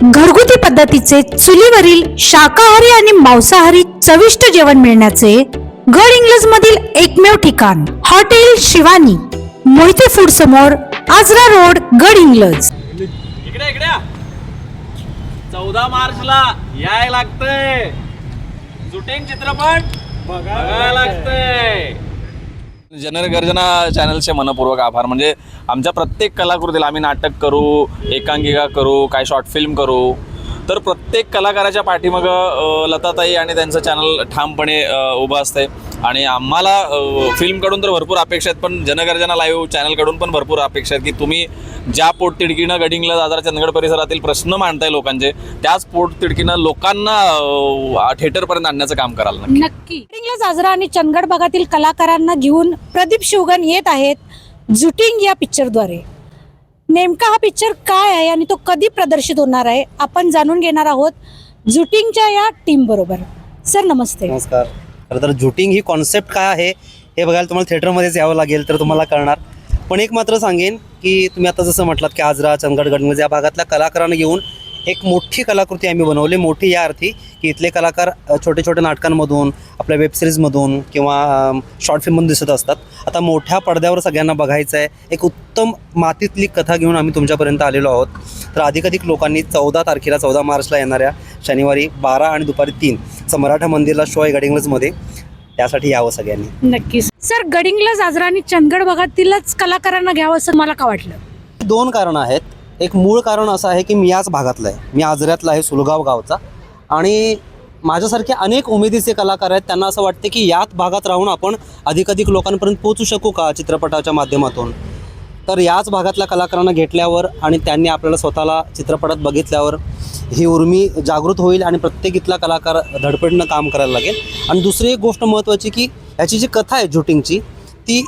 घरगुती पद्धतीचे चुलीवरील शाकाहारी आणि मांसाहारी चविष्ट जेवण मिळण्याचे गड इंग्लज मधील एकमेव ठिकाण हॉटेल शिवानी, मोहिते फूड समोर, आजरा रोड, गड इंग्लज. इकडे इकडे 14 मार्चला याय लागतंय. शूटिंग चित्रपट बघायला लागतंय. जनगर्जना चॅनलचे मनपूर्वक आभार. म्हणजे आमच्या प्रत्येक कलाकृतीला आम्ही नाटक करू, एकांकिका करू, काय शॉर्ट फिल्म करू, तर प्रत्येक कलाकाराच्या पाठीमागं लताताई आणि त्यांचं चॅनल ठामपणे उभं असते. आणि आम्हाला फिल्मकडून तर भरपूर अपेक्षा आहेत, पण जनगर्जना लाईव्ह चॅनलकडून पण भरपूर अपेक्षा आहेत की तुम्ही ज्या पोटतिडकीनं गडिंग्लज, आजरा, चंदगड परिसरातील प्रश्न मांडताय लोकांचे, त्याच पोटतिडकीनं लोकांना थिएटरपर्यंत आणण्याचं काम कराल. नक्की. गडिंग्लज, आजरा आणि चंदगड भागातील कलाकारांना घेऊन प्रदीप शिवगण येत आहेत झुटिंग या पिक्चरद्वारे. नेमका हा पिक्चर काय आहे आणि तो कधी प्रदर्शित होणार आहे आपण जाणून घेणार आहोत झुटिंगच्या या टीम बरोबर. सर नमस्ते. नमस्कार. खरं तर झुटिंग ही कॉन्सेप्ट काय आहे हे बघायला तुम्हाला थिएटरमध्येच यावं लागेल तर तुम्हाला कळणार. पण एक मात्र सांगेन की तुम्ही आता जसं म्हटलात की आजरा, चंदगड, गडिंग्लज या भागातल्या कलाकारांना घेऊन एक मोठी कलाकृती आम्ही बनवली. मोठी या अर्थी की इथले कलाकार छोटे छोटे नाटकांमधून, आपल्या वेबसिरीजमधून किंवा शॉर्ट फिल्ममधून दिसत असतात. आता मोठ्या पडद्यावर सगळ्यांना बघायचं आहे. एक उत्तम मातीतली कथा घेऊन आम्ही तुमच्यापर्यंत आलेलो आहोत. तर अधिकाधिक लोकांनी 14 तारखेला 14 मार्चला येणाऱ्या शनिवारी 12 आणि दुपारी 3 मराठा मंदिरला शो आहे गडिंग्लजमध्ये, त्यासाठी यावं सगळ्यांनी. नक्कीच. सर गडिंग्लज, आजरा आणि चंदगड भागातीलच कलाकारांना घ्यावं असं मला का वाटलं? 2 कारणं आहेत. एक मूळ कारण असं आहे की मी याच भागातला आहे, मी आजऱ्यातला आहे, सुलगाव गावचा. आणि माझ्यासारखे अनेक उमेदीचे कलाकार आहेत, त्यांना असं वाटते की याच भागात राहून आपण अधिकाधिक लोकांपर्यंत पोहोचू शकू का चित्रपटाच्या माध्यमातून. तर याच भागातल्या कलाकारांना घेतल्यावर आणि त्यांनी आपल्याला स्वतःला चित्रपटात बघितल्यावर ही उर्मी जागृत होईल आणि प्रत्येक इथला कलाकार धडपडीनं काम करायला लागेल. आणि दुसरी एक गोष्ट महत्त्वाची की याची जी कथा आहे झुटिंगची ती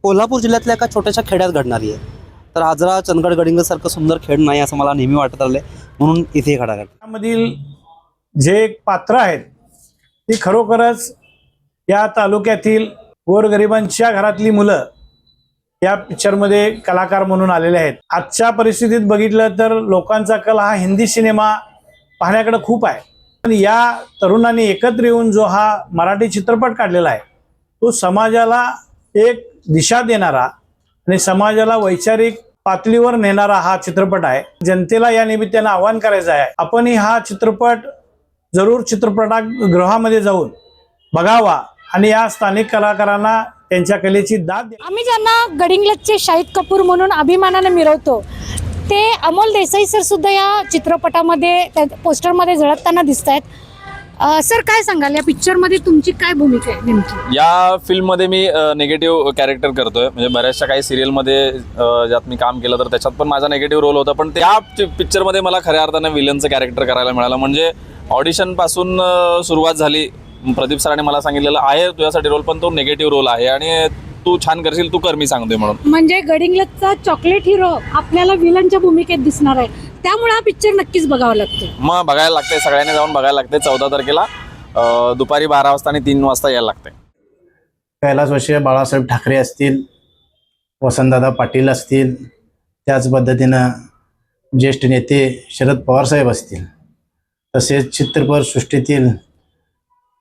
कोल्हापूर जिल्ह्यातल्या एका छोट्याशा खेड्यात घडणारी आहे. तर आजरा, चंदगड, गडिंग्लजसारखं सुंदर खेळ नाही असं मला नेहमी वाटत आलं, म्हणून इथे खडा घाल. त्यामधील जे पात्र आहेत ती खरोखरच या तालुक्यातील गोरगरिबांच्या घरातली मुलं या पिक्चरमध्ये कलाकार म्हणून आलेले आहेत. आजच्या परिस्थितीत बघितलं तर लोकांचा कल हा हिंदी सिनेमा पाहण्याकडे खूप आहे, पण या तरुणांनी एकत्र येऊन जो हा मराठी चित्रपट काढलेला आहे तो समाजाला एक दिशा देणारा आणि समाजाला वैचारिक पातळीवर नेणारा हा चित्रपट आहे. जनतेला या निमित्तानं आवाहन करायचं आहे, आपणही हा चित्रपट जरूर चित्रपटगृहामध्ये जाऊन बघावा आणि या स्थानिक कलाकारांना त्यांच्या कलेची दाद द्या. आम्ही ज्यांना गडिंग्लजचे शाहिद कपूर म्हणून अभिमानाने मिरवतो ते अमोल देसाई सर सुद्धा या चित्रपटामध्ये पोस्टरमध्ये झळकताना दिसत आहेत. सर काय सांगाल या पिक्चरमध्ये तुमची काय भूमिका आहे नेमकी? या फिल्ममध्ये मी निगेटिव्ह कॅरेक्टर करतोय. म्हणजे बऱ्याचशा काही सिरियलमध्ये ज्यात मी काम केलं तर त्याच्यात पण माझा निगेटिव्ह रोल होता, पण त्या पिक्चरमध्ये मला खऱ्या अर्थानं विलनचं कॅरेक्टर करायला मिळालं. म्हणजे ऑडिशनपासून सुरुवात झाली. प्रदीप सरांनी मला सांगितलेलं आहे तुझ्यासाठी रोल, पण तो निगेटिव्ह रोल आहे आणि तू छान करशील, तू कर, मी सांगतोय म्हणून. म्हणजे गडिंग्लजचा चॉकलेट हिरो आपल्याला विलनच्या भूमिकेत दिसणार आहे, त्यामुळे हा पिक्चर नक्कीच बघावा लागतो. मग बघायला लागतंय, सगळ्यांनी जाऊन बघायला लागतंय. 14 तारखेला दुपारी 12 वाजता आणि 3 वाजता यायला लागतंय. कैलासवासी बाळासाहेब ठाकरे असतील, वसंतदादा पाटील असतील, त्याच पद्धतीनं ज्येष्ठ नेते शरद पवारसाहेब असतील, तसेच चित्रपटसृष्टीतील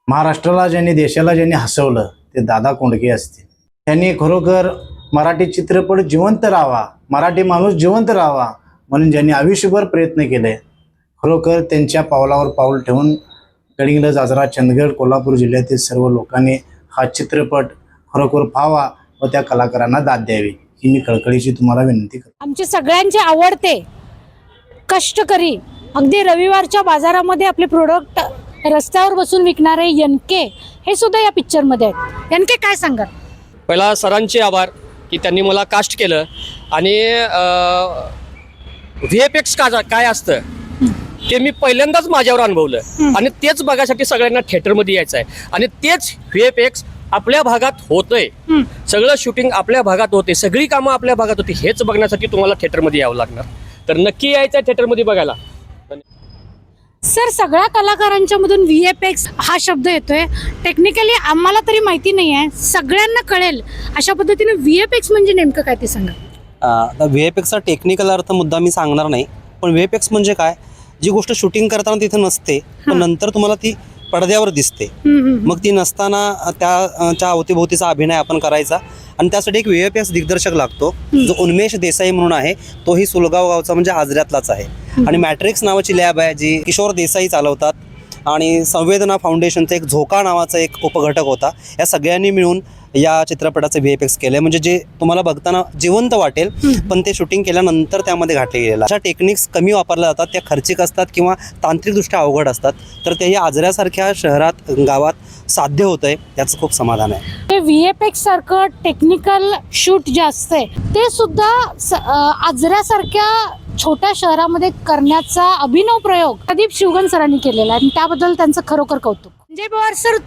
महाराष्ट्राला ज्यांनी, देशाला ज्यांनी हसवलं ते दादा कोंडके असतील. त्यांनी खरोखर मराठी चित्रपट जिवंत राहावा, मराठी माणूस जिवंत राहावा म्हणून ज्यांनी आयुष्यभर प्रयत्न केले, खरोखर त्यांच्या पावलावर पाऊल ठेवून गडिंग्लज, आजरा, चंदगड, कोल्हापूर जिल्ह्यातील सर्व लोकांनी हा चित्रपट खरोखर पाहावा व त्या कलाकारांना दाद द्यावी ही मी कळकळीची तुम्हाला विनंती करतो. आमचे सगळ्यांचे आवडते कष्टकरी, अगदी रविवारच्या बाजारामध्ये आपले प्रोडक्ट रस्त्यावर बसून विकणारे एनके हे सुद्धा या पिक्चरमध्ये आहेत. एनके काय सांगाल? पहिला सरांचे आभार की त्यांनी मला कास्ट केलं आणि VFX काय असतं ते मी पहिल्यांदाच माझ्यावर अनुभवलं आणि तेच बघायसाठी सगळ्यांना थिएटरमध्ये यायचं आहे. आणि तेच VFX आपल्या भागात होतंय, सगळं शूटिंग आपल्या भागात होते, सगळी कामं आपल्या भागात होती. हेच बघण्यासाठी तुम्हाला थिएटरमध्ये यावं लागणार. तर नक्की यायचं आहे थिएटरमध्ये बघायला. सर सगळ्या कलाकारांच्या मधून VFX हा शब्द येतोय. टेक्निकली आम्हाला तरी माहिती नाही आहे, सगळ्यांना कळेल अशा पद्धतीने VFX म्हणजे नेमकं काय ते सांगा. VFXचा टेक्निकल अर्थ मुद्दा मी सांगणार नाही, पण VFX म्हणजे काय, जी गोष्ट शूटिंग करताना तिथे नसते पण नंतर तुम्हाला ती पडद्यावर दिसते, मग ती नसताना त्याच्या अवतीभोवतीचा अभिनय आपण करायचा. आणि त्यासाठी एक VFX दिग्दर्शक लागतो जो उन्मेष देसाई म्हणून आहे. तोही सुलगाव गावचा म्हणजे आजऱ्यातलाच आहे. आणि मॅट्रिक्स नावाची लॅब आहे जी किशोर देसाई चालवतात. आणि संवेदना फाउंडेशनचा एक झोका नावाचा एक उपघटक होता. या सगळ्यांनी मिळून या चित्रपटाचे VFX केले, म्हणजे जे तुम्हाला बघताना जिवंत वाटेल पण ते शूटिंग केल्यानंतर त्यामध्ये घातले गेलेलं. अशा टेक्निक्स कमी वापरल्या जातात, त्या खर्चिक असतात किंवा तांत्रिकदृष्ट्या अवघड असतात, तर तेही आजऱ्यासारख्या शहरात गावात साध्य होतंय, याचं खूप समाधान आहे. ते VFX सारखं टेक्निकल शूट जे असते ते सुद्धा आजऱ्यासारख्या छोट्या शहरामध्ये करण्याचा अभिनव प्रयोग प्रदीप शिवगण सरांनी केलेला आहे आणि त्याबद्दल त्यांचं खरोखर कौतुक. म्हणजे पवार सर,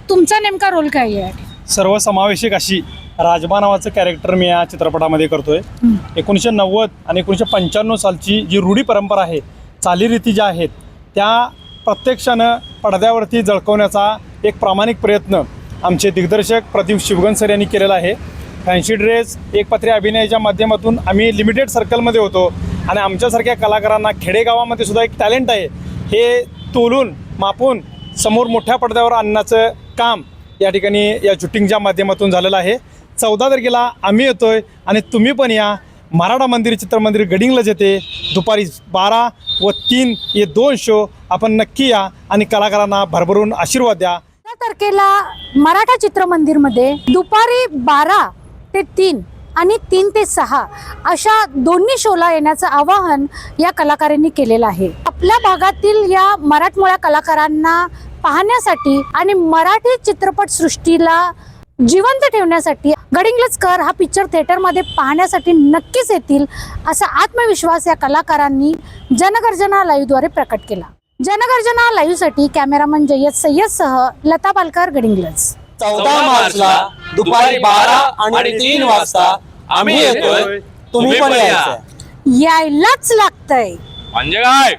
तुमचा नेमका रोल काय आहे? सर्वसमावेशक अशी राजबा नावाचं कॅरेक्टर मी या चित्रपटामध्ये करतोय. 1990 आणि 1995 सालची जी रूढी परंपरा आहे, चालीरीती ज्या आहेत त्या प्रत्यक्षानं पडद्यावरती झळकवण्याचा एक प्रामाणिक प्रयत्न आमचे दिग्दर्शक प्रदीप शिवगण सर यांनी केलेला आहे. फॅन्सी ड्रेस, एकपात्री अभिनयाच्या माध्यमातून आम्ही लिमिटेड सर्कलमध्ये होतो आणि आमच्यासारख्या कलाकारांना खेडेगावामध्ये सुद्धा एक टॅलेंट आहे हे तोलून मापून समोर मोठ्या पडद्यावर आणण्याचं काम या ठिकाणी या शूटिंगच्या माध्यमातून झालेलं आहे. 14 तारखेला आम्ही येतोय आणि तुम्ही पण या. मराठा मंदिर चित्रमंदिर गडिंगलाच येते. दुपारी 12 व 3 हे 2 शो आपण नक्की या आणि कलाकारांना भरभरून आशीर्वाद द्या. 14 तारखेला मराठा चित्रमंदिरमध्ये दुपारी 12 ते 3 आणि 3 ते 6 अशा दोन्ही शोला येण्याचं आवाहन या कलाकारांनी केलेलं आहे. आपल्या भागातील या मराठमोळ्या कलाकारांना पाहण्यासाठी आणि मराठी चित्रपट सृष्टीला जिवंत ठेवण्यासाठी गडिंग्लजकर हा पिक्चर थिएटरमध्ये पाहण्यासाठी नक्कीच येतील असा आत्मविश्वास या कलाकारांनी जनगर्जना लाईव्हद्वारे प्रकट केला. जनगर्जना लाईव्हसाठी कॅमेरामन जय्यद सय्यदसह लता पालकर, गडिंग्लज. 14 मार्चला दुपारी 12 आणि 3 वाजता आम्ही येतोय, तुम्ही पण यायचं. यायलाच लागतंय म्हणजे काय